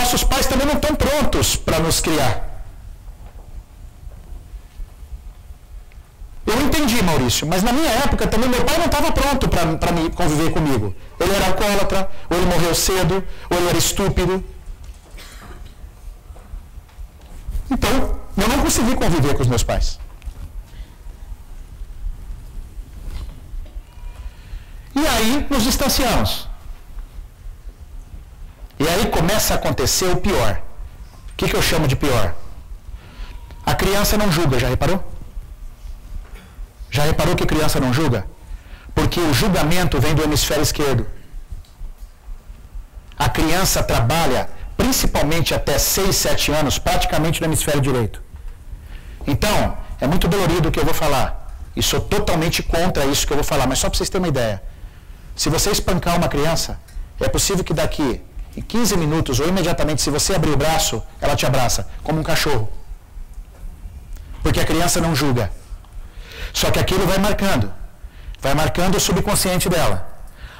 nossos pais também não estão prontos para nos criar. Eu entendi, Maurício, mas na minha época também meu pai não estava pronto para conviver comigo. Ele era alcoólatra, ou ele morreu cedo, ou ele era estúpido. Então, eu não consegui conviver com os meus pais. E aí nos distanciamos. E aí começa a acontecer o pior. O que eu chamo de pior? A criança não julga, já reparou? Já reparou que criança não julga? Porque o julgamento vem do hemisfério esquerdo. A criança trabalha, principalmente até 6, 7 anos, praticamente no hemisfério direito. Então, é muito dolorido o que eu vou falar. E sou totalmente contra isso que eu vou falar, mas só para vocês terem uma ideia. Se você espancar uma criança, é possível que daqui em 15 minutos, ou imediatamente, se você abrir o braço, ela te abraça, como um cachorro. Porque a criança não julga. Só que aquilo vai marcando o subconsciente dela.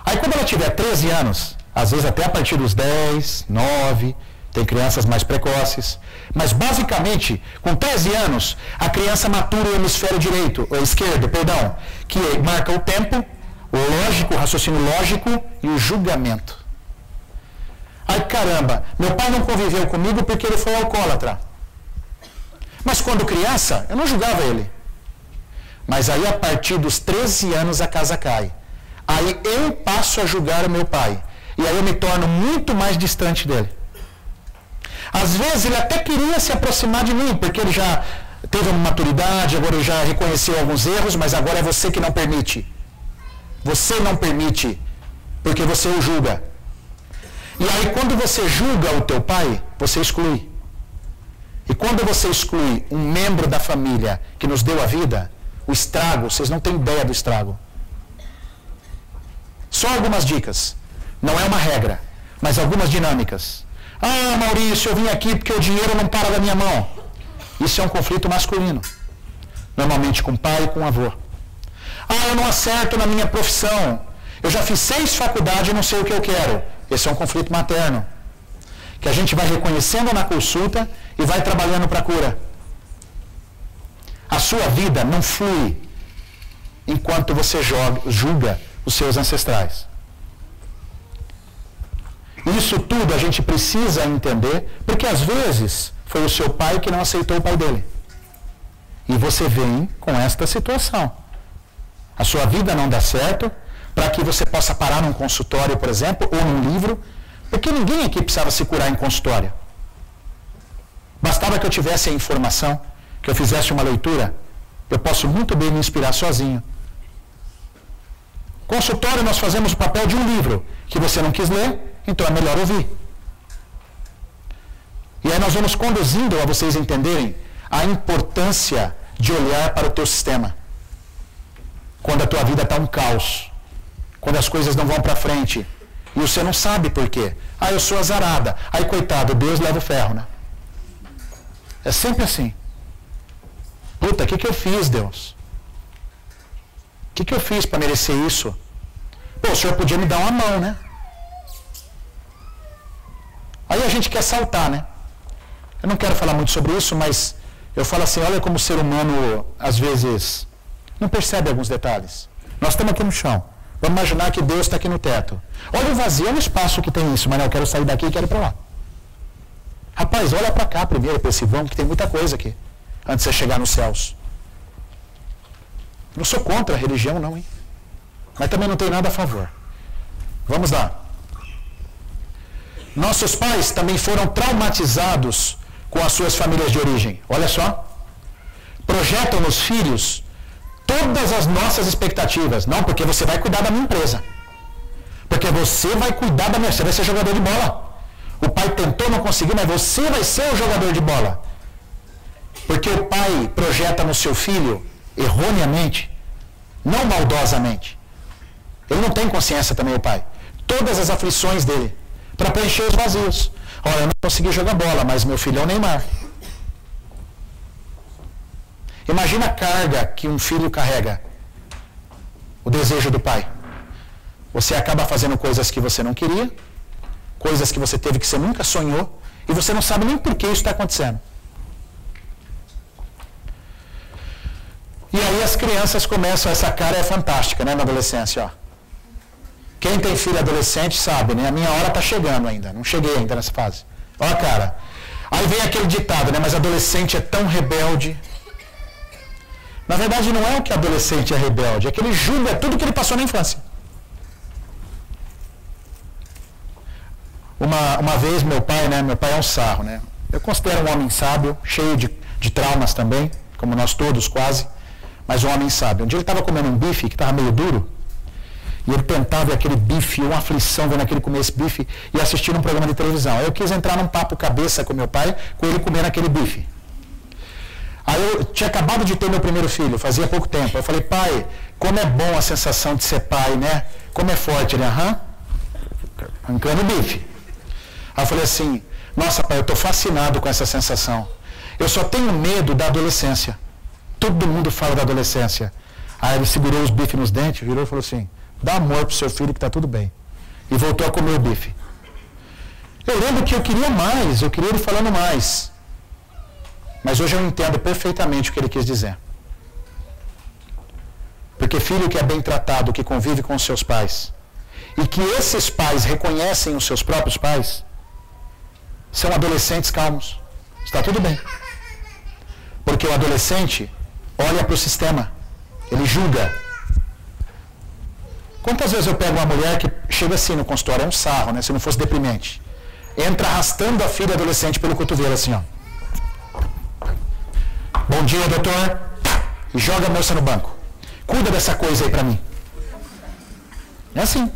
Aí quando ela tiver 13 anos, às vezes até a partir dos 10, 9, tem crianças mais precoces, mas basicamente, com 13 anos, a criança matura o hemisfério esquerdo, que marca o tempo, o lógico, o raciocínio lógico e o julgamento. Ai caramba, meu pai não conviveu comigo porque ele foi alcoólatra. Mas quando criança, eu não julgava ele. Mas aí a partir dos 13 anos a casa cai. Aí eu passo a julgar o meu pai. E aí eu me torno muito mais distante dele. Às vezes ele até queria se aproximar de mim, porque ele já teve uma maturidade, agora ele já reconheceu alguns erros, mas agora é você que não permite. Você não permite, porque você o julga. E aí quando você julga o teu pai, você exclui. E quando você exclui um membro da família que nos deu a vida, o estrago, vocês não têm ideia do estrago. Só algumas dicas. Não é uma regra, mas algumas dinâmicas. Ah, Maurício, eu vim aqui porque o dinheiro não para da minha mão. Isso é um conflito masculino. Normalmente com o pai e com o avô. Ah, eu não acerto na minha profissão. Eu já fiz 6 faculdades e não sei o que eu quero. Esse é um conflito materno. Que a gente vai reconhecendo na consulta e vai trabalhando para a cura. A sua vida não flui enquanto você julga os seus ancestrais. Isso tudo a gente precisa entender, porque às vezes foi o seu pai que não aceitou o pai dele. E você vem com esta situação. A sua vida não dá certo, para que você possa parar num consultório, por exemplo, ou num livro, porque ninguém aqui precisava se curar em consultório. Bastava que eu tivesse a informação, que eu fizesse uma leitura, eu posso muito bem me inspirar sozinho. Consultório nós fazemos o papel de um livro, que você não quis ler, então é melhor ouvir. E aí nós vamos conduzindo a vocês entenderem a importância de olhar para o teu sistema. Quando a tua vida está um caos, quando as coisas não vão para frente, e você não sabe por quê. Ah, eu sou azarada. Aí, coitado, Deus leva o ferro, né? É sempre assim. Puta, o que eu fiz, Deus? O que eu fiz para merecer isso? Pô, o senhor podia me dar uma mão, né? Aí a gente quer saltar, né? Eu não quero falar muito sobre isso, mas eu falo assim, olha como o ser humano, às vezes, não percebe alguns detalhes. Nós estamos aqui no chão. Vamos imaginar que Deus está aqui no teto. Olha o vazio, olha o espaço que tem isso, mas não, eu quero sair daqui e quero ir para lá. Rapaz, olha para cá primeiro, para esse vão, que tem muita coisa aqui, antes de você chegar nos céus. Não sou contra a religião, não, hein? Mas também não tenho nada a favor. Vamos lá. Nossos pais também foram traumatizados com as suas famílias de origem. Olha só. Projetam nos filhos todas as nossas expectativas. Não, porque você vai cuidar da minha empresa. Porque você vai cuidar da minha... Você vai ser jogador de bola. O pai tentou, não conseguiu, mas você vai ser o jogador de bola. Porque o pai projeta no seu filho, erroneamente, não maldosamente. Ele não tem consciência também, o pai. Todas as aflições dele, para preencher os vazios. Olha, eu não consegui jogar bola, mas meu filho é o Neymar. Imagina a carga que um filho carrega. O desejo do pai. Você acaba fazendo coisas que você não queria, coisas que você teve que você nunca sonhou, E você não sabe nem por que isso está acontecendo. E aí as crianças começam, essa cara é fantástica, né, na adolescência, ó. Quem tem filho adolescente sabe, né? A minha hora está chegando ainda, não cheguei ainda nessa fase. Ó a cara. Aí vem aquele ditado, né? Mas adolescente é tão rebelde. Na verdade não é o que adolescente é rebelde, é que ele julga tudo que ele passou na infância. Uma vez meu pai, né? Meu pai é um sarro, né? Eu considero um homem sábio, cheio de traumas também, como nós todos quase, mas um homem sábio. Um dia ele estava comendo um bife que estava meio duro, e ele tentava ver aquele bife, uma aflição vendo aquele comer esse bife e assistindo um programa de televisão. Aí eu quis entrar num papo cabeça com meu pai, com ele comendo aquele bife. Aí eu tinha acabado de ter meu primeiro filho, fazia pouco tempo. Eu falei, pai, como é bom a sensação de ser pai, né? Como é forte. Ele, arrancando o bife. Aí eu falei assim, nossa pai, eu estou fascinado com essa sensação. Eu só tenho medo da adolescência. Todo mundo fala da adolescência. Aí ele segurou os bifes nos dentes, virou e falou assim, dá amor pro seu filho que está tudo bem. E voltou a comer o bife. Eu lembro que eu queria mais, eu queria ele falando mais. Mas hoje eu entendo perfeitamente o que ele quis dizer. Porque filho que é bem tratado, que convive com os seus pais, e que esses pais reconhecem os seus próprios pais, são adolescentes calmos. Está tudo bem. Porque o adolescente olha para o sistema, ele julga. Quantas vezes eu pego uma mulher que chega assim no consultório, é um sarro, né? Se não fosse deprimente. Entra arrastando a filha adolescente pelo cotovelo, assim, ó. Bom dia, doutor. E joga a moça no banco. Cuida dessa coisa aí pra mim. É assim.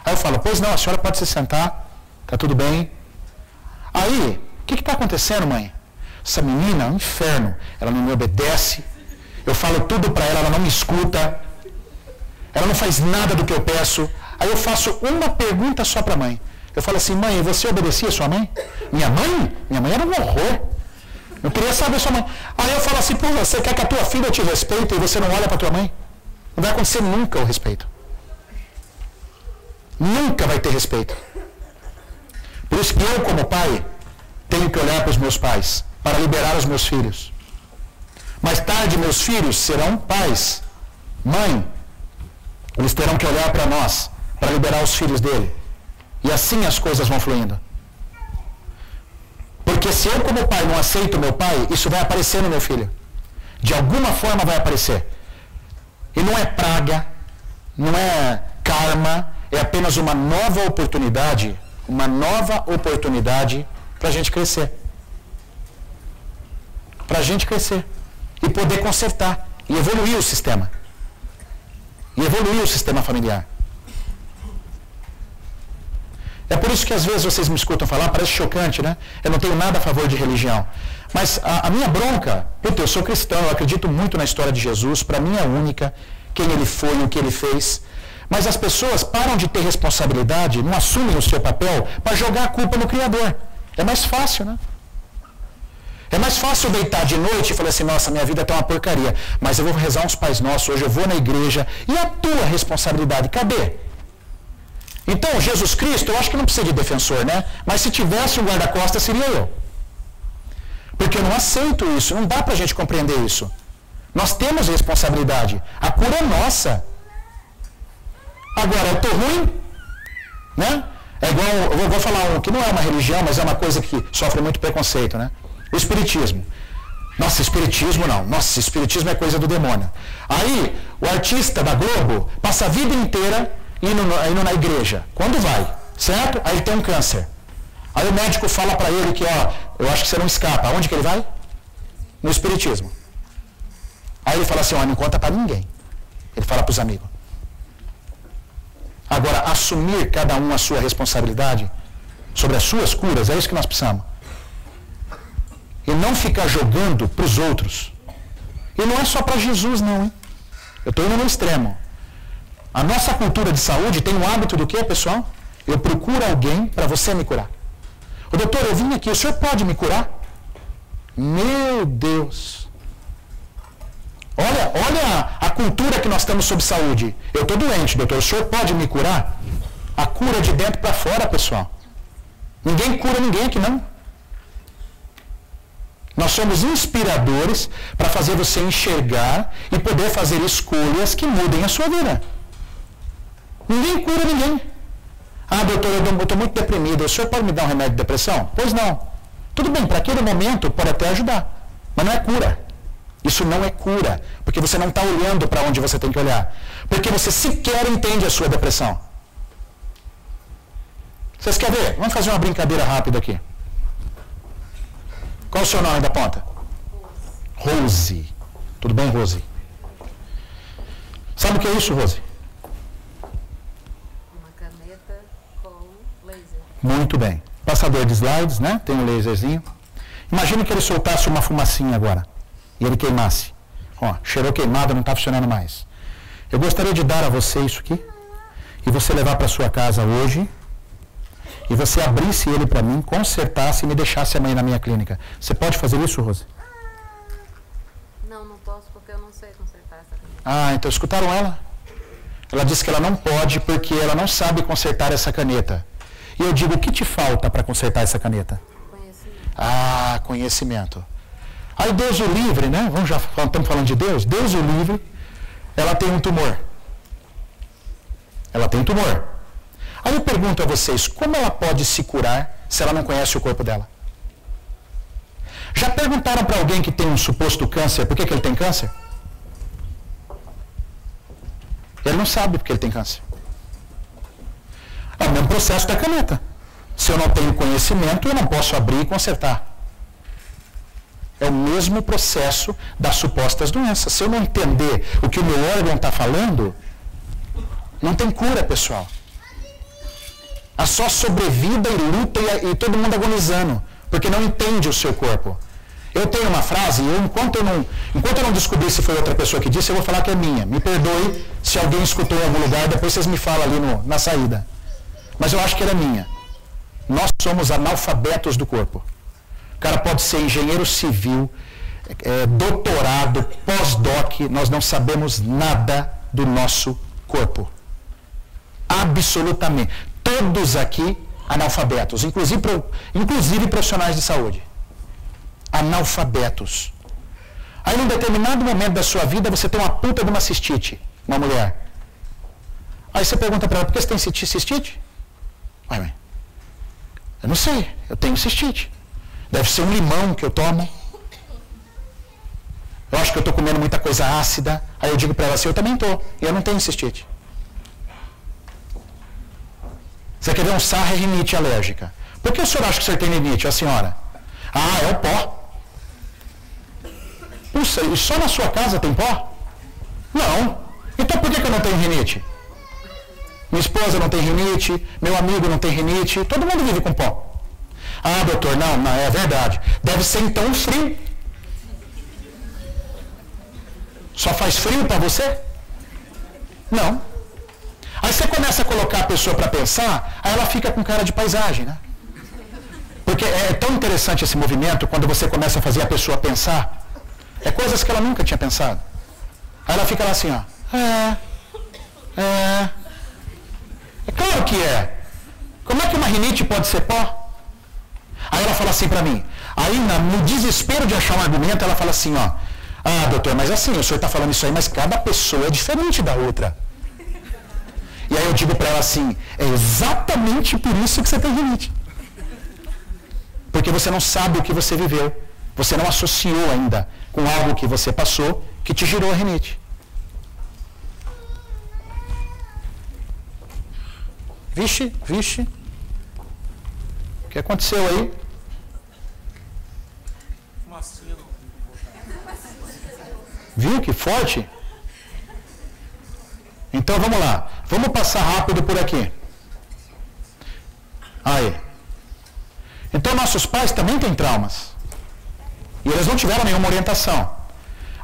Aí eu falo, pois não, a senhora pode se sentar, tá tudo bem. Aí, o que está acontecendo, mãe? Essa menina é um inferno. Ela não me obedece. Eu falo tudo pra ela, ela não me escuta. Ela não faz nada do que eu peço. Aí eu faço uma pergunta só para a mãe. Eu falo assim, mãe, você obedecia sua mãe? Minha mãe? Minha mãe era um horror. Eu queria saber sua mãe. Aí eu falo assim, pô, você quer que a tua filha te respeite e você não olha para tua mãe? Não vai acontecer nunca o respeito. Nunca vai ter respeito. Por isso que eu, como pai, tenho que olhar para os meus pais, para liberar os meus filhos. Mais tarde, meus filhos serão pais. Mãe, eles terão que olhar para nós, para liberar os filhos dele. E assim as coisas vão fluindo. Porque se eu, como pai, não aceito meu pai, isso vai aparecer no meu filho. De alguma forma vai aparecer. E não é praga, não é karma, é apenas uma nova oportunidade para a gente crescer. Para a gente crescer. E poder consertar. E evoluir o sistema. E evoluir o sistema familiar. É por isso que às vezes vocês me escutam falar, parece chocante, né? Eu não tenho nada a favor de religião. Mas a minha bronca, eu sou cristão, eu acredito muito na história de Jesus, para mim é única, quem ele foi e o que ele fez. Mas as pessoas param de ter responsabilidade, não assumem o seu papel para jogar a culpa no Criador. É mais fácil, né? É mais fácil deitar de noite e falar assim, nossa, minha vida está uma porcaria, mas eu vou rezar uns Pais Nossos, hoje eu vou na igreja. E a tua responsabilidade, cadê? Então, Jesus Cristo, eu acho que não precisa de defensor, né? Mas se tivesse um guarda-costas, seria eu. Porque eu não aceito isso, não dá pra gente compreender isso. Nós temos responsabilidade. A cura é nossa. Agora, eu estou ruim, né? É igual, eu vou falar um que não é uma religião, mas é uma coisa que sofre muito preconceito, né? O espiritismo. Nossa, espiritismo não. Nossa, espiritismo é coisa do demônio. Aí, o artista da Globo passa a vida inteira indo na igreja. Quando vai, certo? Aí ele tem um câncer. Aí o médico fala para ele que, ó, eu acho que você não escapa. Aonde que ele vai? No espiritismo. Aí ele fala assim, ó, não conta para ninguém. Ele fala para os amigos. Agora, assumir cada um a sua responsabilidade sobre as suas curas, é isso que nós precisamos. E não ficar jogando para os outros. E não é só para Jesus, não, hein? Eu estou indo no extremo. A nossa cultura de saúde tem o hábito do quê, pessoal? Eu procuro alguém para você me curar. Ô, doutor, eu vim aqui, o senhor pode me curar? Meu Deus! Olha a cultura que nós temos sobre saúde. Eu estou doente, doutor, o senhor pode me curar? A cura de dentro para fora, pessoal. Ninguém cura ninguém aqui, não. Nós somos inspiradores para fazer você enxergar e poder fazer escolhas que mudem a sua vida. Ninguém cura ninguém. Ah, doutor, eu estou muito deprimido. O senhor pode me dar um remédio de depressão? Pois não. Tudo bem, para aquele momento pode até ajudar. Mas não é cura. Isso não é cura. Porque você não está olhando para onde você tem que olhar. Porque você sequer entende a sua depressão. Vocês querem ver? Vamos fazer uma brincadeira rápida aqui. Qual o seu nome da ponta? Rose. Tudo bem, Rose? Sabe o que é isso, Rose? Uma caneta com laser. Muito bem. Passador de slides, né? Tem um laserzinho. Imagina que ele soltasse uma fumacinha agora. E ele queimasse. Ó, cheirou queimado, não está funcionando mais. Eu gostaria de dar a você isso aqui. E você levar para sua casa hoje. E você abrisse ele para mim, consertasse e me deixasse amanhã na minha clínica. Você pode fazer isso, Rose? Não, não posso porque eu não sei consertar essa caneta. Ah, então escutaram ela? Ela disse que ela não pode porque ela não sabe consertar essa caneta. E eu digo, o que te falta para consertar essa caneta? Conhecimento. Ah, conhecimento. Aí Deus o livre, né? Estamos falando de Deus? Deus o livre, ela tem um tumor. Ela tem um tumor. Aí eu pergunto a vocês, como ela pode se curar se ela não conhece o corpo dela? Já perguntaram para alguém que tem um suposto câncer, por que ele tem câncer? Ele não sabe porque ele tem câncer. É o mesmo processo da caneta. Se eu não tenho conhecimento, eu não posso abrir e consertar. É o mesmo processo das supostas doenças. Se eu não entender o que o meu órgão está falando, não tem cura, pessoal. Há só sobrevida e luta e todo mundo agonizando, porque não entende o seu corpo. Eu tenho uma frase, enquanto eu não descobrir se foi outra pessoa que disse, eu vou falar que é minha. Me perdoe se alguém escutou em algum lugar, depois vocês me falam ali na saída. Mas eu acho que ela é minha. Nós somos analfabetos do corpo. O cara pode ser engenheiro civil, doutorado, pós-doc, nós não sabemos nada do nosso corpo. Absolutamente. Todos aqui analfabetos, inclusive profissionais de saúde. Analfabetos. Aí, num determinado momento da sua vida, você tem uma puta de uma cistite, uma mulher. Aí você pergunta para ela, por que você tem cistite? Ué, eu não sei, eu tenho cistite. Deve ser um limão que eu tomo. Eu acho que eu estou comendo muita coisa ácida. Aí eu digo para ela assim, eu também estou, e eu não tenho cistite. Você quer ver um sarro, é rinite alérgica. Por que o senhor acha que o senhor tem rinite, a senhora? Ah, é o pó. Puxa, e só na sua casa tem pó? Não. Então por que eu não tenho rinite? Minha esposa não tem rinite, meu amigo não tem rinite, todo mundo vive com pó. Ah, doutor, não, é verdade. Deve ser então um frio. Só faz frio para você? Não. Aí você começa a colocar a pessoa para pensar, aí ela fica com cara de paisagem, né? Porque é tão interessante esse movimento, quando você começa a fazer a pessoa pensar, é coisas que ela nunca tinha pensado. Aí ela fica lá assim, ó. É claro que é. Como é que uma rinite pode ser pó? Aí ela fala assim para mim. Aí no desespero de achar um argumento, ela fala assim, ó. Ah, doutor, mas assim, o senhor está falando isso aí, mas cada pessoa é diferente da outra. E aí eu digo para ela assim, é exatamente por isso que você tem rinite. Porque você não sabe o que você viveu. Você não associou ainda com algo que você passou que te gerou a rinite. Vixe. O que aconteceu aí? Viu que forte? Então vamos lá. Vamos passar rápido por aqui. Aí. Então nossos pais também têm traumas. E eles não tiveram nenhuma orientação.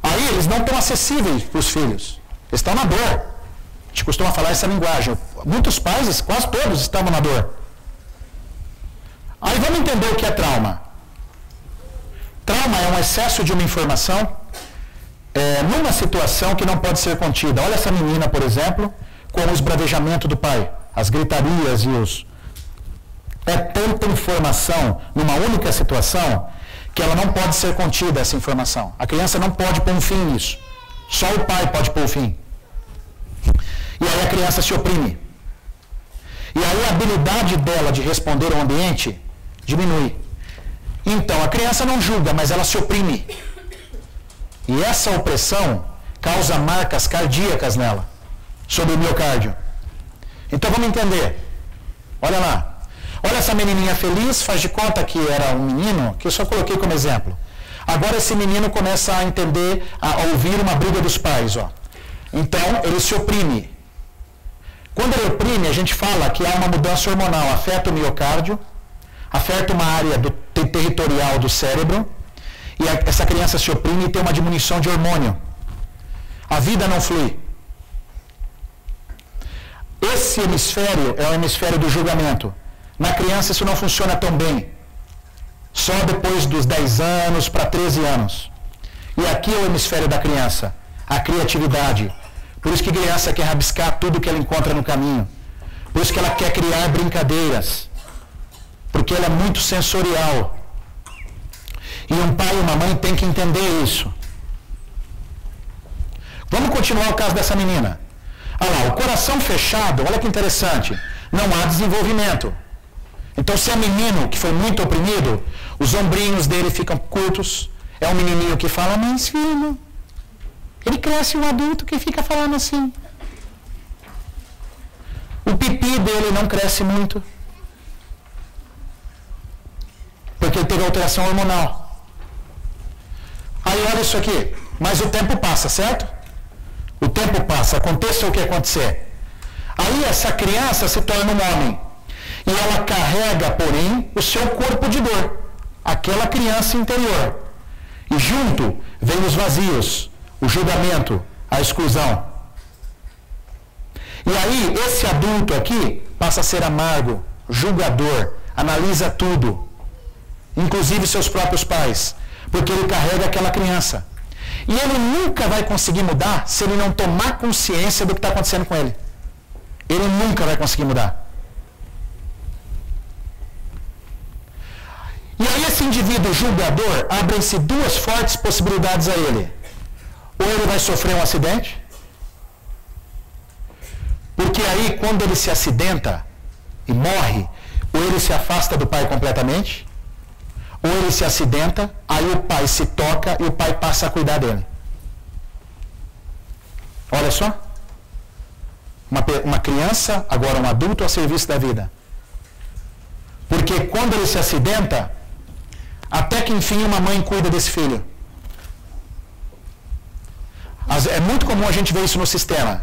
Aí eles não estão acessíveis para os filhos. Eles estão na dor. A gente costuma falar essa linguagem. Muitos pais, quase todos, estavam na dor. Aí vamos entender o que é trauma. Trauma é um excesso de uma informação numa situação que não pode ser contida. Olha essa menina, por exemplo, com o esbravejamento do pai. As gritarias e os... É tanta informação numa única situação que ela não pode ser contida, essa informação. A criança não pode pôr um fim nisso. Só o pai pode pôr o fim. E aí a criança se oprime. E aí a habilidade dela de responder ao ambiente diminui. Então a criança não julga, mas ela se oprime. E essa opressão causa marcas cardíacas nela, sobre o miocárdio. Então vamos entender. Olha lá. Olha essa menininha feliz, faz de conta que era um menino, que eu só coloquei como exemplo. Agora esse menino começa a entender, a ouvir uma briga dos pais. Ó. Então ele se oprime. Quando ele oprime, a gente fala que há uma mudança hormonal, afeta o miocárdio, afeta uma área territorial do cérebro, e essa criança se oprime e tem uma diminuição de hormônio. A vida não flui. Esse hemisfério é o hemisfério do julgamento. Na criança isso não funciona tão bem. Só depois dos 10 anos para 13 anos. E aqui é o hemisfério da criança, a criatividade. Por isso que a criança quer rabiscar tudo que ela encontra no caminho. Por isso que ela quer criar brincadeiras. Porque ela é muito sensorial. E um pai e uma mãe têm que entender isso. Vamos continuar o caso dessa menina. Olha lá, o coração fechado, olha que interessante, não há desenvolvimento. Então, se é menino que foi muito oprimido, os ombrinhos dele ficam curtos. É um menininho que fala, mas filho, ele cresce um adulto que fica falando assim. O pipi dele não cresce muito. Porque ele teve alteração hormonal. Aí olha isso aqui, mas o tempo passa, certo? O tempo passa, aconteça o que acontecer. Aí essa criança se torna um homem. E ela carrega, porém, o seu corpo de dor. Aquela criança interior. E junto vem os vazios, o julgamento, a exclusão. E aí esse adulto aqui passa a ser amargo, julgador, analisa tudo. Inclusive seus próprios pais. Porque ele carrega aquela criança. E ele nunca vai conseguir mudar se ele não tomar consciência do que está acontecendo com ele. Ele nunca vai conseguir mudar. E aí esse indivíduo julgador, abrem-se duas fortes possibilidades a ele. Ou ele vai sofrer um acidente, porque aí quando ele se acidenta e morre, ou ele se afasta do pai completamente, ou ele se acidenta, aí o pai se toca e o pai passa a cuidar dele. Olha só. Uma criança, agora um adulto a serviço da vida. Porque quando ele se acidenta, até que enfim uma mãe cuida desse filho. É muito comum a gente ver isso no sistema.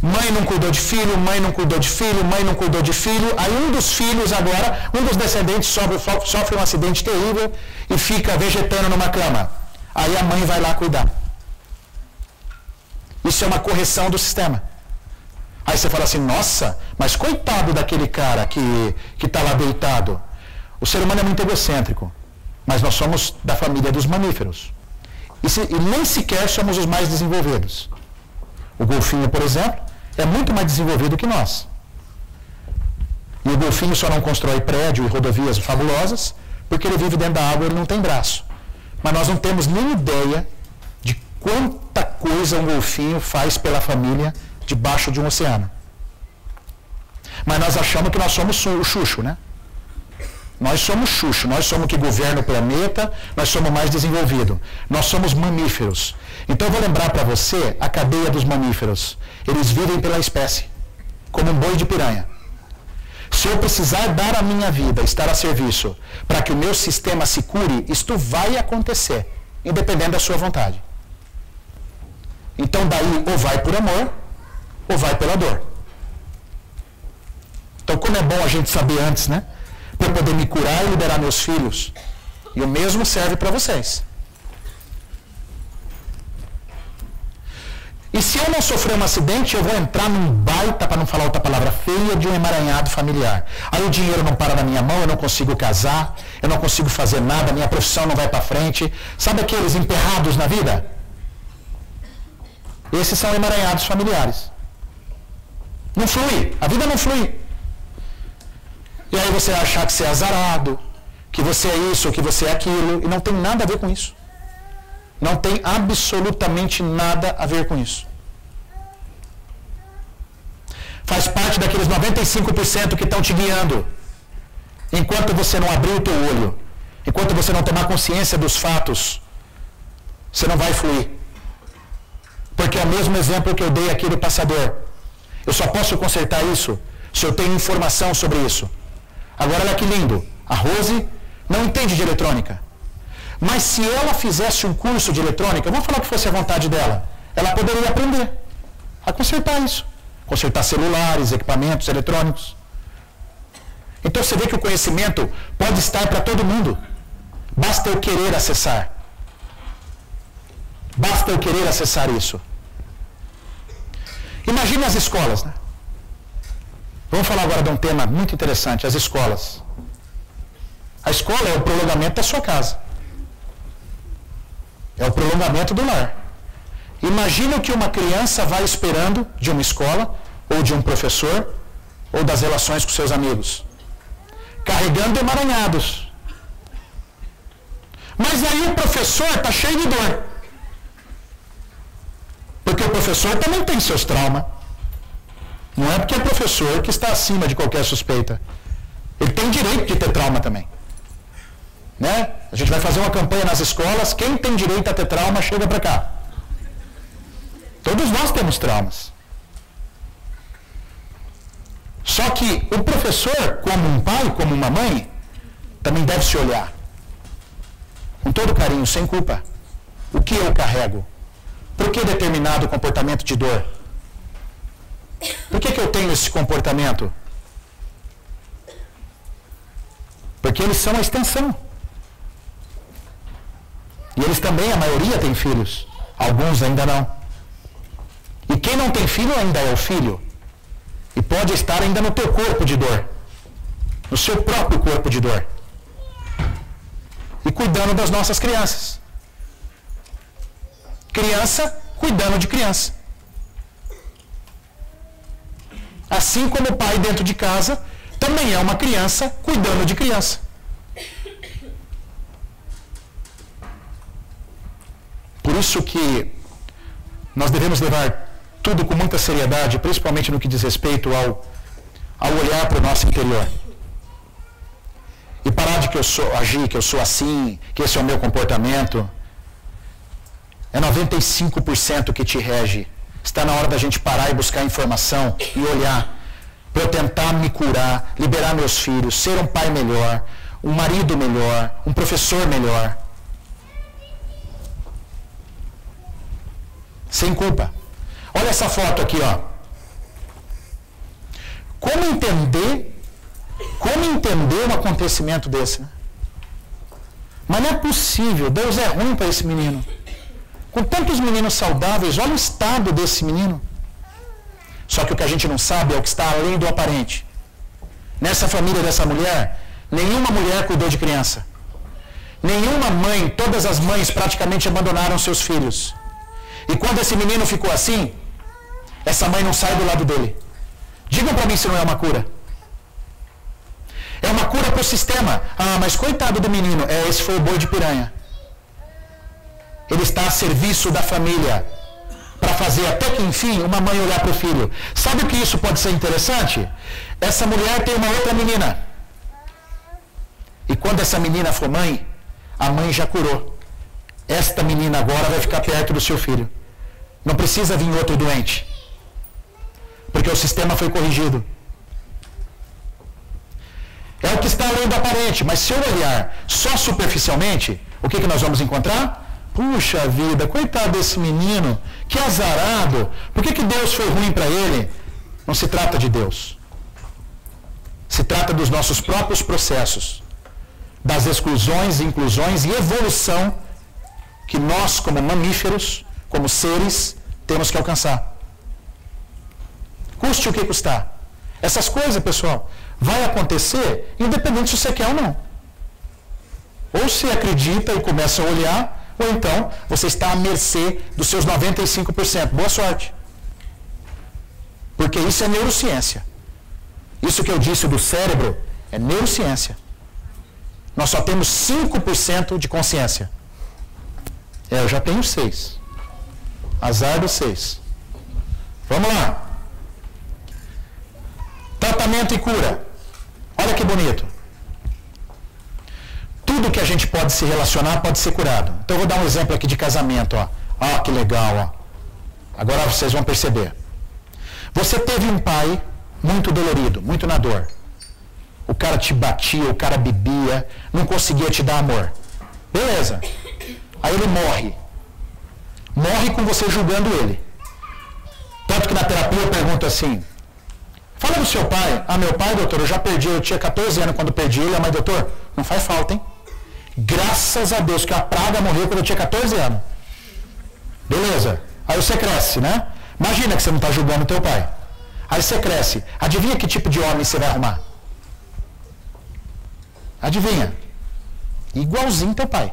Mãe não cuidou de filho, mãe não cuidou de filho, mãe não cuidou de filho. Aí um dos filhos agora, um dos descendentes sofre um acidente terrível e fica vegetando numa cama. Aí a mãe vai lá cuidar. Isso é uma correção do sistema. Aí você fala assim, nossa, mas coitado daquele cara que está lá deitado. O ser humano é muito egocêntrico, mas nós somos da família dos mamíferos. E nem sequer somos os mais desenvolvidos. O golfinho, por exemplo, é muito mais desenvolvido que nós. E o golfinho só não constrói prédio e rodovias fabulosas porque ele vive dentro da água e ele não tem braço. Mas nós não temos nem ideia de quanta coisa um golfinho faz pela família debaixo de um oceano. Mas nós achamos que nós somos o Xuxo, né? Nós somos Xuxo, nós somos que governa o planeta, nós somos mais desenvolvidos. Nós somos mamíferos. Então eu vou lembrar para você a cadeia dos mamíferos. Eles vivem pela espécie, como um boi de piranha. Se eu precisar dar a minha vida, estar a serviço, para que o meu sistema se cure, isto vai acontecer, independente da sua vontade. Então daí ou vai por amor, ou vai pela dor. Então como é bom a gente saber antes, né? Para eu poder me curar e liberar meus filhos. E o mesmo serve para vocês. E se eu não sofrer um acidente, eu vou entrar num baita, para não falar outra palavra feia, de um emaranhado familiar. Aí o dinheiro não para na minha mão, eu não consigo casar, eu não consigo fazer nada, minha profissão não vai para frente. Sabe aqueles emperrados na vida? Esses são emaranhados familiares. Não flui, a vida não flui. E aí você vai achar que você é azarado, que você é isso ou que você é aquilo, e não tem nada a ver com isso. Não tem absolutamente nada a ver com isso. Faz parte daqueles 95% que estão te guiando. Enquanto você não abrir o teu olho, enquanto você não tomar consciência dos fatos, você não vai fluir. Porque é o mesmo exemplo que eu dei aqui do passador. Eu só posso consertar isso se eu tenho informação sobre isso. Agora, olha que lindo. A Rose não entende de eletrônica. Mas se ela fizesse um curso de eletrônica, vamos falar que fosse a vontade dela, ela poderia aprender a consertar isso. Consertar celulares, equipamentos eletrônicos. Então você vê que o conhecimento pode estar para todo mundo. Basta eu querer acessar. Basta eu querer acessar isso. Imagine as escolas, né? Vamos falar agora de um tema muito interessante, as escolas. A escola é o prolongamento da sua casa. É o prolongamento do lar. Imagina o que uma criança vai esperando de uma escola, ou de um professor, ou das relações com seus amigos. Carregando emaranhados. Mas aí o professor está cheio de dor. Porque o professor também tem seus traumas. Não é porque é professor que está acima de qualquer suspeita. Ele tem direito de ter trauma também. Né? A gente vai fazer uma campanha nas escolas. Quem tem direito a ter trauma, chega para cá. Todos nós temos traumas. Só que o professor, como um pai, como uma mãe, também deve se olhar. Com todo carinho, sem culpa. O que eu carrego? Por que determinado comportamento de dor? Por que eu tenho esse comportamento? Porque eles são a extensão. E eles também, a maioria, tem filhos. Alguns ainda não. E quem não tem filho ainda é o filho. E pode estar ainda no teu corpo de dor. No seu próprio corpo de dor. E cuidando das nossas crianças. Criança cuidando de criança. Assim como o pai dentro de casa também é uma criança cuidando de criança. Por isso que nós devemos levar tudo com muita seriedade, principalmente no que diz respeito ao olhar para o nosso interior. E parar de que eu sou agir, que eu sou assim, que esse é o meu comportamento. É 95% que te rege. Está na hora da gente parar e buscar informação e olhar para eu tentar me curar, liberar meus filhos, ser um pai melhor, um marido melhor, um professor melhor. Sem culpa. Olha essa foto aqui, ó. Como entender um acontecimento desse? Né? Mas não é possível. Deus é ruim para esse menino. Com tantos meninos saudáveis, olha o estado desse menino. Só que o que a gente não sabe é o que está além do aparente. Nessa família dessa mulher, nenhuma mulher cuidou de criança. Nenhuma mãe, todas as mães praticamente abandonaram seus filhos. E quando esse menino ficou assim, essa mãe não sai do lado dele. Digam para mim se não é uma cura. É uma cura para o sistema. Ah, mas coitado do menino, esse foi o boi de piranha. Ele está a serviço da família para fazer até que, enfim, uma mãe olhar para o filho. Sabe o que isso pode ser interessante? Essa mulher tem uma outra menina. E quando essa menina for mãe, a mãe já curou. Esta menina agora vai ficar perto do seu filho. Não precisa vir outro doente. Porque o sistema foi corrigido. É o que está além do aparente. Mas se eu olhar só superficialmente, o que nós vamos encontrar? Puxa vida, coitado desse menino, que azarado. Por que Deus foi ruim para ele? Não se trata de Deus. Se trata dos nossos próprios processos, das exclusões, inclusões e evolução que nós, como mamíferos, como seres, temos que alcançar. Custe o que custar. Essas coisas, pessoal, vai acontecer independente se você quer ou não. Ou se acredita e começa a olhar, ou então você está à mercê dos seus 95%. Boa sorte. Porque isso é neurociência. Isso que eu disse do cérebro é neurociência. Nós só temos 5% de consciência. Eu já tenho 6. Azar dos 6. Vamos lá. Tratamento e cura. Olha que bonito. Tudo que a gente pode se relacionar pode ser curado. Então eu vou dar um exemplo aqui de casamento. Ó, que legal. Ó. Agora vocês vão perceber. Você teve um pai muito dolorido, muito na dor. O cara te batia, o cara bebia, não conseguia te dar amor. Beleza. Aí ele morre. Morre com você julgando ele. Tanto que na terapia eu pergunto assim, fala do seu pai. Ah, meu pai, doutor, eu já perdi, eu tinha 14 anos quando perdi ele. Mas, doutor, não faz falta, hein? Graças a Deus que a praga morreu quando eu tinha 14 anos. Beleza. Aí você cresce, né? Imagina que você não está julgando teu pai. Aí você cresce. Adivinha que tipo de homem você vai arrumar? Adivinha? Igualzinho teu pai.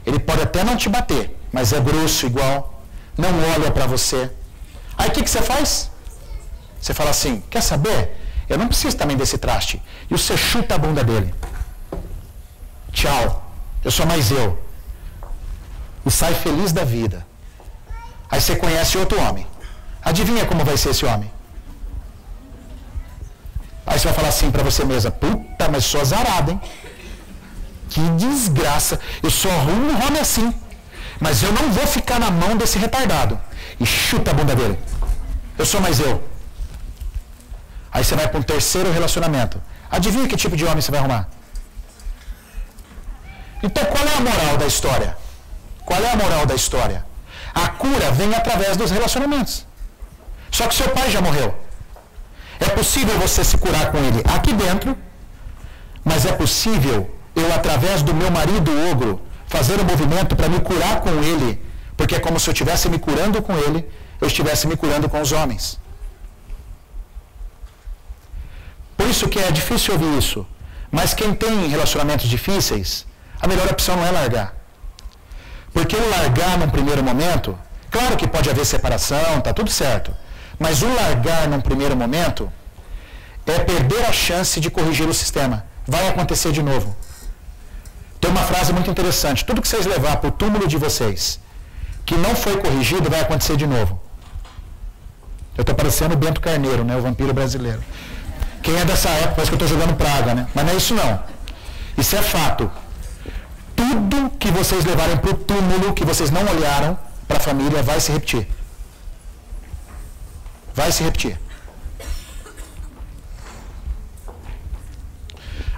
Ele pode até não te bater, mas é grosso igual. Não olha para você. Aí o que você faz? Você fala assim, quer saber? Eu não preciso também desse traste. E você chuta a bunda dele. Tchau. Eu sou mais eu. E sai feliz da vida. Aí você conhece outro homem. Adivinha como vai ser esse homem? Aí você vai falar assim para você mesma, puta, mas sou azarado, hein? Que desgraça. Eu só arrumo um homem assim. Mas eu não vou ficar na mão desse retardado. E chuta a bunda dele. Eu sou mais eu. Aí você vai para um terceiro relacionamento. Adivinha que tipo de homem você vai arrumar? Então qual é a moral da história? Qual é a moral da história? A cura vem através dos relacionamentos. Só que seu pai já morreu. É possível você se curar com ele aqui dentro, mas é possível eu, através do meu marido ogro, fazer um movimento para me curar com ele, porque é como se eu estivesse me curando com ele, eu estivesse me curando com os homens. Por isso que é difícil ouvir isso. Mas quem tem relacionamentos difíceis, a melhor opção não é largar. Porque o largar num primeiro momento, claro que pode haver separação, tá tudo certo. Mas o largar num primeiro momento é perder a chance de corrigir o sistema. Vai acontecer de novo. Tem uma frase muito interessante. Tudo que vocês levar para o túmulo de vocês, que não foi corrigido, vai acontecer de novo. Eu estou parecendo o Bento Carneiro, né? O vampiro brasileiro. Quem é dessa época parece que eu estou jogando praga, né? Mas não é isso não. Isso é fato. Tudo que vocês levarem para o túmulo, que vocês não olharam para a família, vai se repetir. Vai se repetir.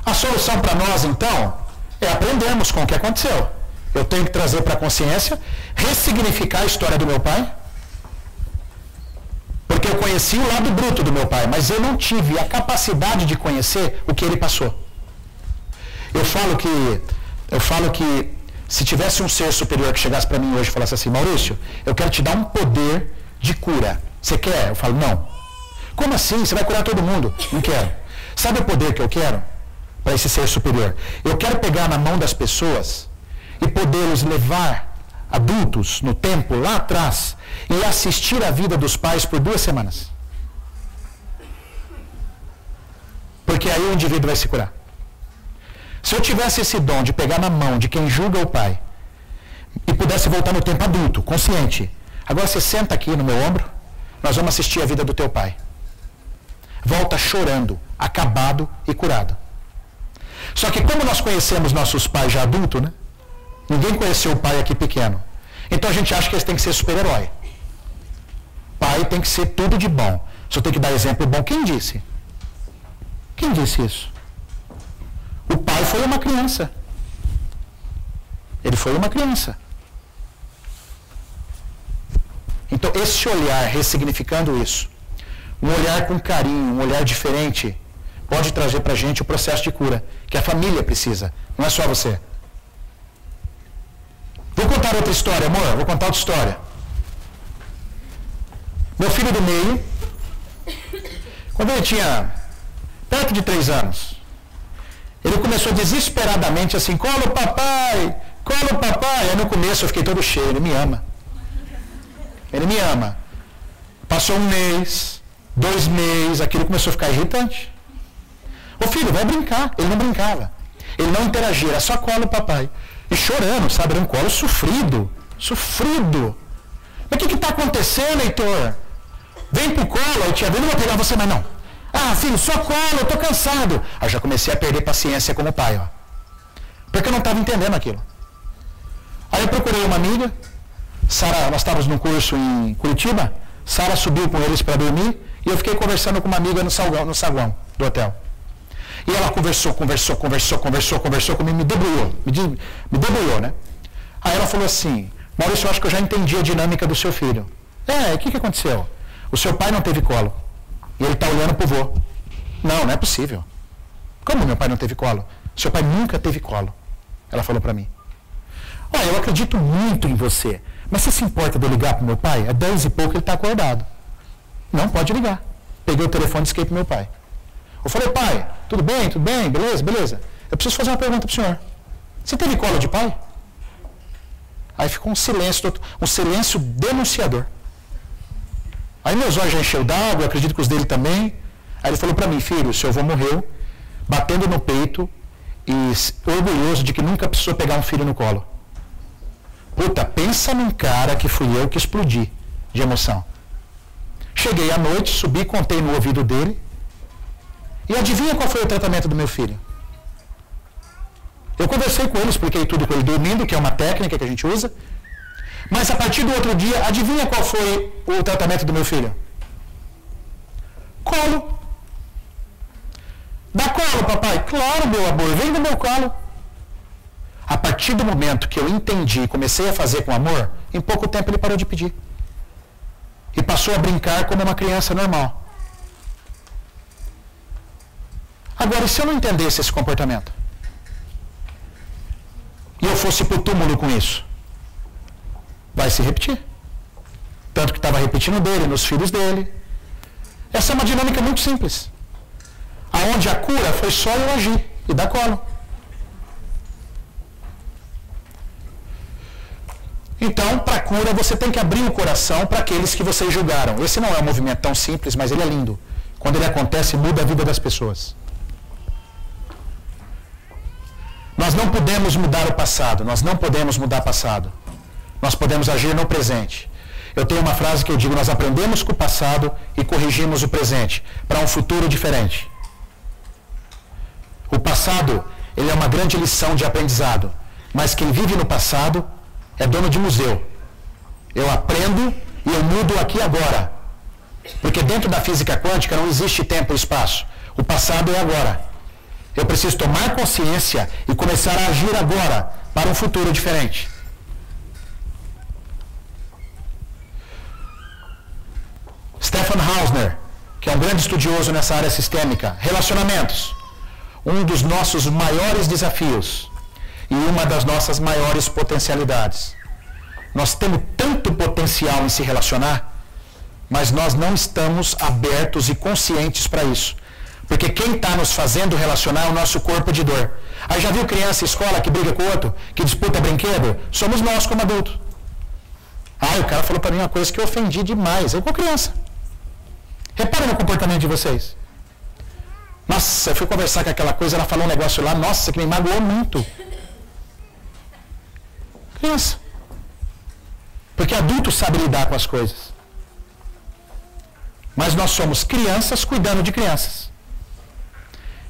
A solução para nós, então, é aprendermos com o que aconteceu. Eu tenho que trazer para a consciência, ressignificar a história do meu pai, porque eu conheci o lado bruto do meu pai, mas eu não tive a capacidade de conhecer o que ele passou. Eu falo que se tivesse um ser superior que chegasse para mim hoje e falasse assim, Maurício, eu quero te dar um poder de cura. Você quer? Eu falo, não. Como assim? Você vai curar todo mundo? Não quero. Sabe o poder que eu quero para esse ser superior? Eu quero pegar na mão das pessoas e poder-los levar, adultos, no tempo, lá atrás, e assistir a vida dos pais por 2 semanas. Porque aí o indivíduo vai se curar. Se eu tivesse esse dom de pegar na mão de quem julga o pai e pudesse voltar no tempo adulto, consciente, agora você senta aqui no meu ombro, nós vamos assistir a vida do teu pai. Volta chorando, acabado e curado. Só que como nós conhecemos nossos pais já adultos, né? Ninguém conheceu o pai aqui pequeno. Então a gente acha que eles têm que ser super-herói. Pai tem que ser tudo de bom. Só tem que dar exemplo bom. Quem disse? Quem disse isso? O pai foi uma criança. Ele foi uma criança. Então, esse olhar, ressignificando isso, um olhar com carinho, um olhar diferente, pode trazer para a gente o processo de cura, que a família precisa, não é só você. Vou contar outra história, amor, vou contar outra história. Meu filho do meio, quando ele tinha perto de 3 anos, ele começou desesperadamente assim, cola o papai, cola o papai. Aí no começo eu fiquei todo cheio, ele me ama. Ele me ama. Passou 1 mês, 2 meses, aquilo começou a ficar irritante. Ô filho, vai brincar. Ele não brincava. Ele não interagia, era só colo, papai. E chorando, sabe? Era um colo sofrido. Sofrido. Mas o que está acontecendo, Heitor? Vem pro colo, aí tia, eu não vou pegar você mais não. Ah, filho, só colo, eu tô cansado. Aí já comecei a perder paciência como pai, ó. Porque eu não estava entendendo aquilo. Aí eu procurei uma amiga, Sara, nós estávamos num curso em Curitiba, Sara subiu com eles para dormir, e eu fiquei conversando com uma amiga no saguão do hotel. E ela conversou comigo, me debulhou, né? Aí ela falou assim, Maurício, eu acho que eu já entendi a dinâmica do seu filho. O que aconteceu? O seu pai não teve colo. E ele está olhando pro vô. Não é possível. Como meu pai não teve colo? Seu pai nunca teve colo. Ela falou para mim. Olha, eu acredito muito em você. Mas você se importa de eu ligar pro meu pai? É 10 e pouco, ele está acordado. Não, pode ligar. Peguei o telefone e esquei pro meu pai. Eu falei, pai, tudo bem, beleza. Eu preciso fazer uma pergunta pro senhor. Você teve colo de pai? Aí ficou um silêncio denunciador. Aí meus olhos já encheu d'água, acredito que os dele também. Aí ele falou para mim, filho, seu avô morreu, batendo no peito e orgulhoso de que nunca precisou pegar um filho no colo. Puta, pensa num cara que fui eu que explodi de emoção. Cheguei à noite, subi, contei no ouvido dele. E adivinha qual foi o tratamento do meu filho? Eu conversei com ele, expliquei tudo com ele dormindo, que é uma técnica que a gente usa. Mas a partir do outro dia, adivinha qual foi o tratamento do meu filho? Colo. Dá colo, papai? Claro, meu amor, vem do meu colo. A partir do momento que eu entendi e comecei a fazer com amor, em pouco tempo ele parou de pedir. E passou a brincar como uma criança normal. Agora, e se eu não entendesse esse comportamento? E eu fosse pro túmulo com isso? Vai se repetir. Tanto que estava repetindo dele, nos filhos dele. Essa é uma dinâmica muito simples. Aonde a cura foi só eu agir e dar colo. Então, para a cura, você tem que abrir o coração para aqueles que vocês julgaram. Esse não é um movimento tão simples, mas ele é lindo. Quando ele acontece, muda a vida das pessoas. Nós não podemos mudar o passado, nós não podemos mudar o passado. Nós podemos agir no presente. Eu tenho uma frase que eu digo, nós aprendemos com o passado e corrigimos o presente para um futuro diferente. O passado, ele é uma grande lição de aprendizado, mas quem vive no passado é dono de museu. Eu aprendo e eu mudo aqui agora. Porque dentro da física quântica não existe tempo e espaço. O passado é agora. Eu preciso tomar consciência e começar a agir agora para um futuro diferente. Stefan Hausner, que é um grande estudioso nessa área sistêmica, relacionamentos, um dos nossos maiores desafios e uma das nossas maiores potencialidades. Nós temos tanto potencial em se relacionar, mas nós não estamos abertos e conscientes para isso. Porque quem está nos fazendo relacionar é o nosso corpo de dor. Aí já viu criança em escola que briga com o outro, que disputa brinquedo? Somos nós como adultos. O cara falou para mim uma coisa que eu ofendi demais. Eu com criança. Repara no comportamento de vocês. Nossa, eu fui conversar com aquela coisa, ela falou um negócio lá, nossa, que me magoou muito. Criança. Porque adulto sabe lidar com as coisas. Mas nós somos crianças cuidando de crianças.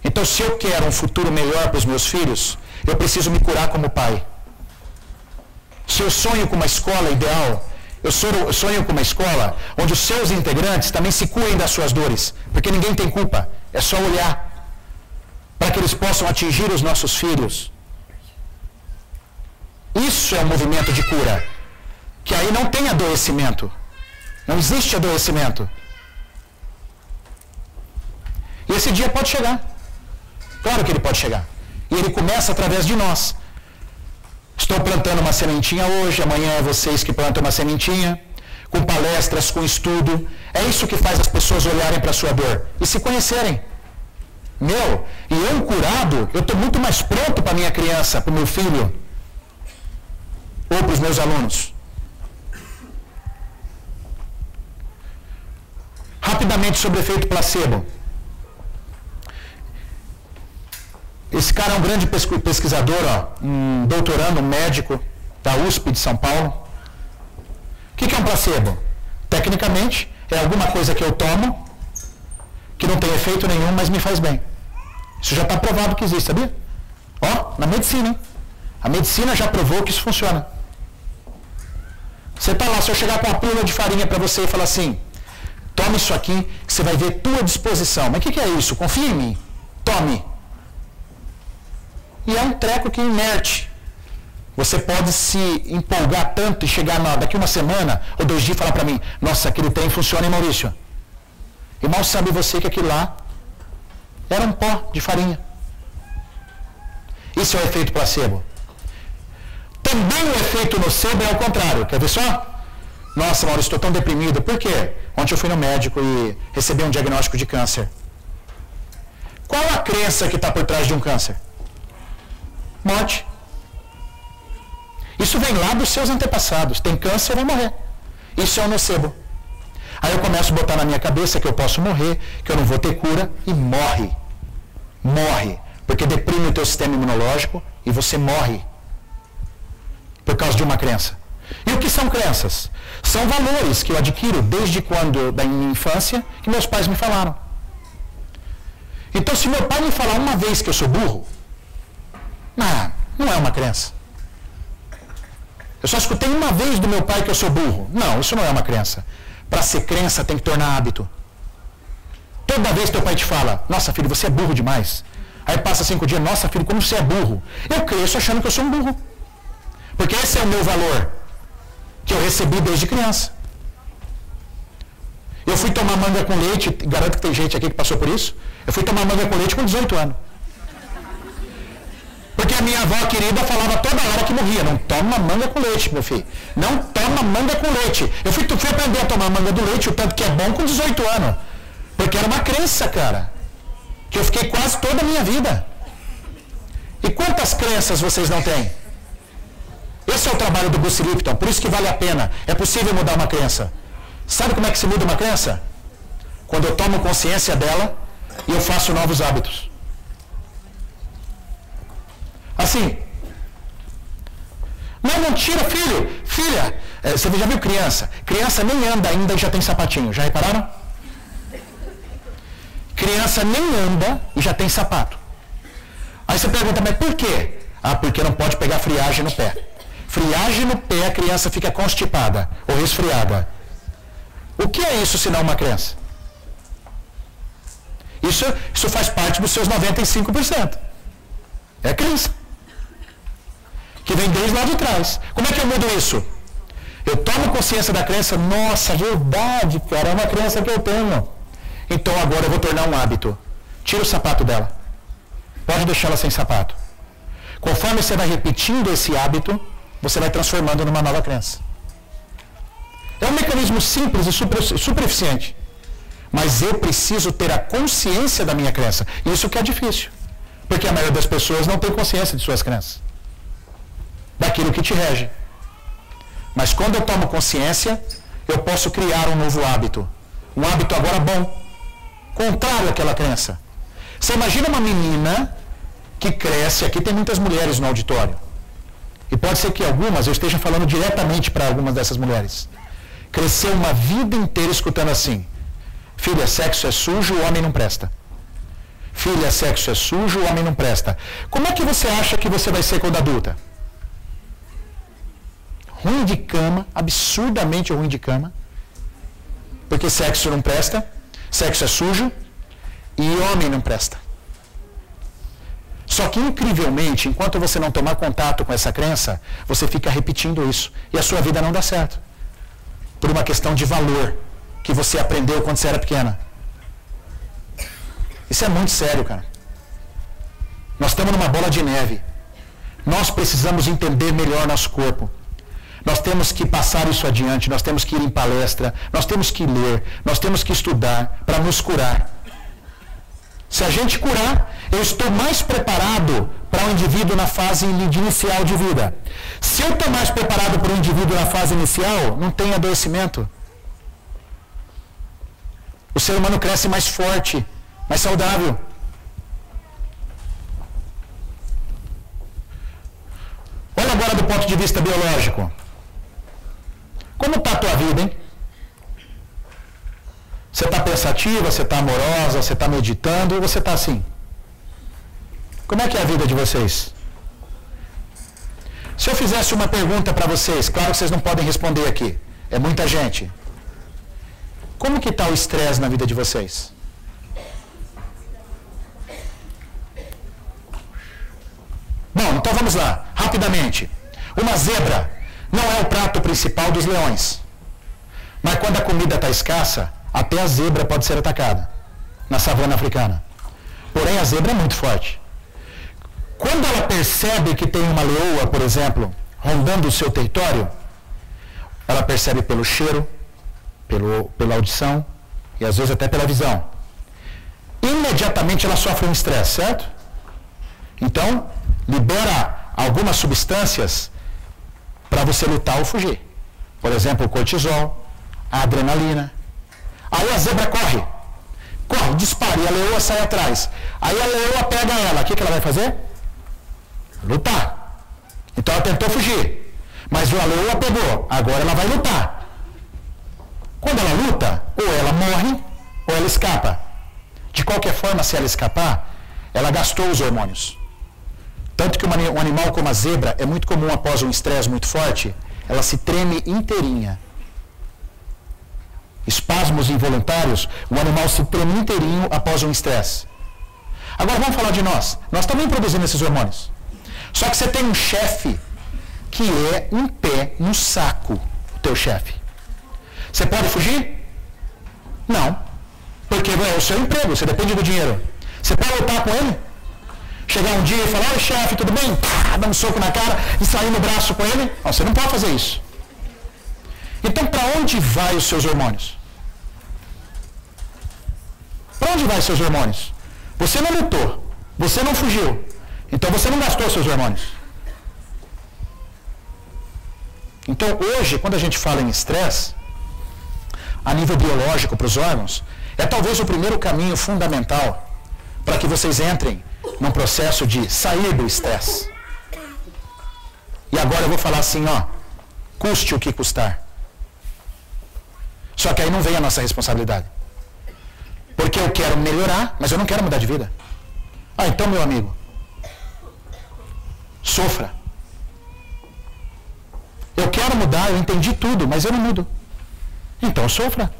Então, se eu quero um futuro melhor para os meus filhos, eu preciso me curar como pai. Se eu sonho com uma escola ideal, eu sonho com uma escola onde os seus integrantes também se curem das suas dores, porque ninguém tem culpa, é só olhar para que eles possam atingir os nossos filhos. Isso é um movimento de cura, que aí não tem adoecimento, não existe adoecimento. E esse dia pode chegar, claro que ele pode chegar, e ele começa através de nós. Estou plantando uma sementinha hoje, amanhã é vocês que plantam uma sementinha, com palestras, com estudo. É isso que faz as pessoas olharem para a sua dor e se conhecerem. E eu curado, eu estou muito mais pronto para a minha criança, para o meu filho, ou para os meus alunos. Rapidamente sobre o efeito placebo. Esse cara é um grande pesquisador, ó, um doutorando, um médico da USP de São Paulo. O que é um placebo? Tecnicamente, é alguma coisa que eu tomo, que não tem efeito nenhum, mas me faz bem. Isso já está provado que existe, sabia? Ó, na medicina, hein? A medicina já provou que isso funciona. Você está lá, se eu chegar com uma pílula de farinha para você e falar assim, tome isso aqui, que você vai ver tua disposição. Mas o que é isso? Confia em mim. Tome. E é um treco que inerte. Você pode se empolgar tanto e chegar daqui uma semana ou 2 dias e falar para mim, nossa, aquele trem funciona, hein, Maurício? E mal sabe você que aquilo lá era um pó de farinha. Isso é o efeito placebo. Também o efeito nocebo é ao contrário. Quer ver só? Nossa, Maurício, estou tão deprimido. Por quê? Ontem eu fui no médico e recebi um diagnóstico de câncer. Qual a crença que está por trás de um câncer? Morte. Isso vem lá dos seus antepassados. Tem câncer, vai morrer. Isso é o nocebo. Aí eu começo a botar na minha cabeça que eu posso morrer, que eu não vou ter cura, e morre. Morre. Porque deprime o teu sistema imunológico e você morre. Por causa de uma crença. E o que são crenças? São valores que eu adquiro desde quando, da minha infância, que meus pais me falaram. Então, se meu pai me falar uma vez que eu sou burro, não é uma crença. Eu só escutei uma vez do meu pai que eu sou burro. Não, isso não é uma crença. Para ser crença tem que tornar hábito. Toda vez que teu pai te fala, nossa filho, você é burro demais. Aí passa 5 dias, nossa filho, como você é burro. Eu cresço achando que eu sou um burro. Porque esse é o meu valor, que eu recebi desde criança. Eu fui tomar manga com leite, garanto que tem gente aqui que passou por isso. Eu fui tomar manga com leite com 18 anos. Porque a minha avó querida falava toda hora que morria, não toma manga com leite, meu filho. Não toma manga com leite. Eu fui aprender a tomar manga do leite, o tanto que é bom com 18 anos. Porque era uma crença, cara. Que eu fiquei quase toda a minha vida. E quantas crenças vocês não têm? Esse é o trabalho do Bruce Lipton, por isso que vale a pena. É possível mudar uma crença. Sabe como é que se muda uma crença? Quando eu tomo consciência dela e eu faço novos hábitos. Assim. Não tira, filho. Filha, você já viu criança? Criança nem anda ainda e já tem sapatinho. Já repararam? Criança nem anda e já tem sapato. Aí você pergunta, mas por quê? Porque não pode pegar friagem no pé. Friagem no pé, a criança fica constipada ou resfriada. O que é isso senão uma crença? Isso faz parte dos seus 95%. É crença. Que vem desde lá de trás. Como é que eu mudo isso? Eu tomo consciência da crença, nossa, verdade, cara, é uma crença que eu tenho. Então agora eu vou tornar um hábito. Tira o sapato dela. Pode deixá-la sem sapato. Conforme você vai repetindo esse hábito, você vai transformando numa nova crença. É um mecanismo simples e super eficiente. Mas eu preciso ter a consciência da minha crença. Isso que é difícil. Porque a maioria das pessoas não tem consciência de suas crenças. Daquilo que te rege. Mas quando eu tomo consciência, eu posso criar um novo hábito. Um hábito agora bom. Contrário àquela crença. Você imagina uma menina que cresce, aqui tem muitas mulheres no auditório. E pode ser que algumas eu esteja falando diretamente para algumas dessas mulheres. Cresceu uma vida inteira escutando assim: filha, sexo é sujo, o homem não presta. Filha, sexo é sujo, o homem não presta. Como é que você acha que você vai ser quando adulta? Ruim de cama, absurdamente ruim de cama. Porque sexo não presta, sexo é sujo e homem não presta. Só que, incrivelmente, enquanto você não tomar contato com essa crença, você fica repetindo isso. E a sua vida não dá certo. Por uma questão de valor que você aprendeu quando você era pequena. Isso é muito sério, cara. Nós estamos numa bola de neve. Nós precisamos entender melhor nosso corpo. Nós temos que passar isso adiante, nós temos que ir em palestra, nós temos que ler, nós temos que estudar para nos curar. Se a gente curar, eu estou mais preparado para um indivíduo na fase inicial de vida. Se eu estou mais preparado para um indivíduo na fase inicial, não tem adoecimento. O ser humano cresce mais forte, mais saudável. fala do ponto de vista biológico. Como está a tua vida, hein? Você está pensativa, você está amorosa, você está meditando ou você está assim? Como é que é a vida de vocês? Se eu fizesse uma pergunta para vocês, claro que vocês não podem responder aqui, é muita gente. Como que está o estresse na vida de vocês? Bom, então vamos lá, rapidamente. Uma zebra não é o prato principal dos leões. Mas quando a comida está escassa, até a zebra pode ser atacada na savana africana. Porém, a zebra é muito forte. Quando ela percebe que tem uma leoa, por exemplo, rondando o seu território, ela percebe pelo cheiro, pela audição e às vezes até pela visão. Imediatamente ela sofre um estresse, certo? Então, libera algumas substâncias para você lutar ou fugir. Por exemplo, o cortisol, a adrenalina. Aí a zebra corre, dispara e a leoa sai atrás. Aí a leoa pega ela, o que ela vai fazer? Lutar. Então ela tentou fugir, mas a leoa pegou, agora ela vai lutar. Quando ela luta, ou ela morre, ou ela escapa. De qualquer forma, se ela escapar, ela gastou os hormônios. Tanto que um animal como a zebra, é muito comum após um estresse muito forte, ela se treme inteirinha. Espasmos involuntários, o animal se treme inteirinho após um estresse. Agora vamos falar de nós. Nós também produzimos esses hormônios. Só que você tem um chefe que é um pé no saco, o teu chefe. Você pode fugir? Não. Porque é o seu emprego, você depende do dinheiro. Você pode lutar com ele? Chegar um dia e falar, oi chefe, tudo bem? Dar um soco na cara e sair no braço com ele? Não, você não pode fazer isso. Então, para onde vai os seus hormônios? Para onde vai os seus hormônios? Você não lutou, você não fugiu, então você não gastou seus hormônios. Então, hoje, quando a gente fala em estresse, a nível biológico para os órgãos, é talvez o primeiro caminho fundamental para que vocês entrem num processo de sair do estresse. E agora eu vou falar assim, ó, custe o que custar. Só que aí não vem a nossa responsabilidade. Porque eu quero melhorar, mas eu não quero mudar de vida. Ah, então, meu amigo, sofra. Eu quero mudar, eu entendi tudo, mas eu não mudo. Então, sofra.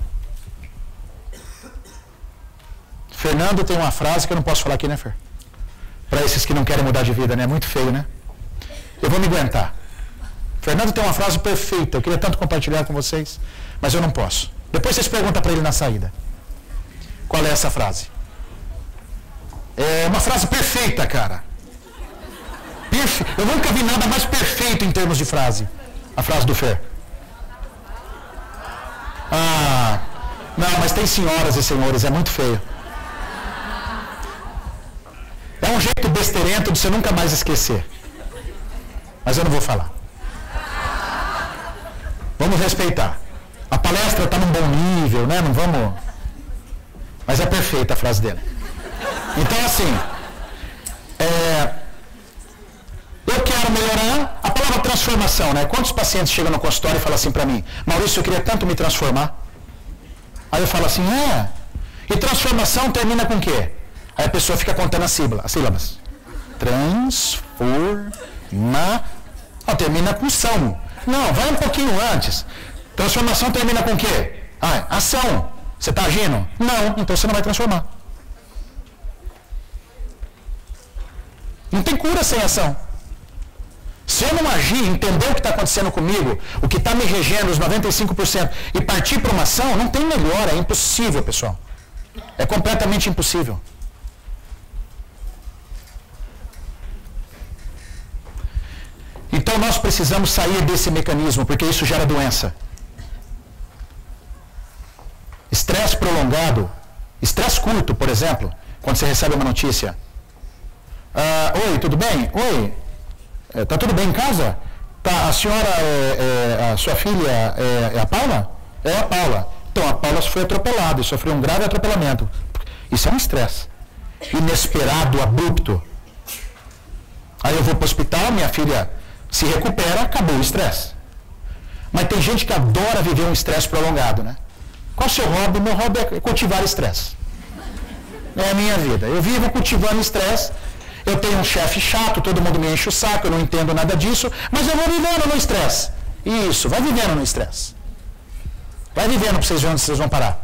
Fernando tem uma frase que eu não posso falar aqui, né, Fer? Para esses que não querem mudar de vida, né? É muito feio, né? Eu vou me aguentar. Fernando tem uma frase perfeita, eu queria tanto compartilhar com vocês, mas eu não posso. Depois vocês perguntam para ele na saída. Qual é essa frase? É uma frase perfeita, cara. Eu nunca vi nada mais perfeito em termos de frase. A frase do Fer. Ah, não, mas tem senhoras e senhores, é muito feio. É um jeito besteirento de você nunca mais esquecer. Mas eu não vou falar. Vamos respeitar. A palestra está num bom nível, né? Não vamos... Mas é perfeita a frase dele. Então, assim, eu quero melhorar. A palavra transformação, né? Quantos pacientes chegam no consultório e falam assim para mim, Maurício, eu queria tanto me transformar. Aí eu falo assim, e transformação termina com o quê? Aí a pessoa fica contando as sílabas. Transforma... termina com são. Não, vai um pouquinho antes. Transformação termina com o quê? Ação. Você está agindo? Não, então você não vai transformar. Não tem cura sem ação. Se eu não agir, entender o que está acontecendo comigo, o que está me regendo, os 95%, e partir para uma ação, não tem melhora, é impossível, pessoal. É completamente impossível. Então nós precisamos sair desse mecanismo, porque isso gera doença. Estresse prolongado, estresse curto, por exemplo, quando você recebe uma notícia. Oi, tudo bem? Oi, tá tudo bem em casa? Tá, a senhora, a sua filha é a Paula? É a Paula. Então, a Paula foi atropelada e sofreu um grave atropelamento. Isso é um estresse. Inesperado, abrupto. Aí eu vou para o hospital, minha filha Se recupera, acabou o estresse. Mas tem gente que adora viver um estresse prolongado, né? Qual o seu hobby? Meu hobby é cultivar estresse. É a minha vida. Eu vivo cultivando estresse. Eu tenho um chefe chato, todo mundo me enche o saco, eu não entendo nada disso, mas eu vou vivendo no estresse. Isso, vai vivendo no estresse. Vai vivendo para vocês verem onde vocês vão parar.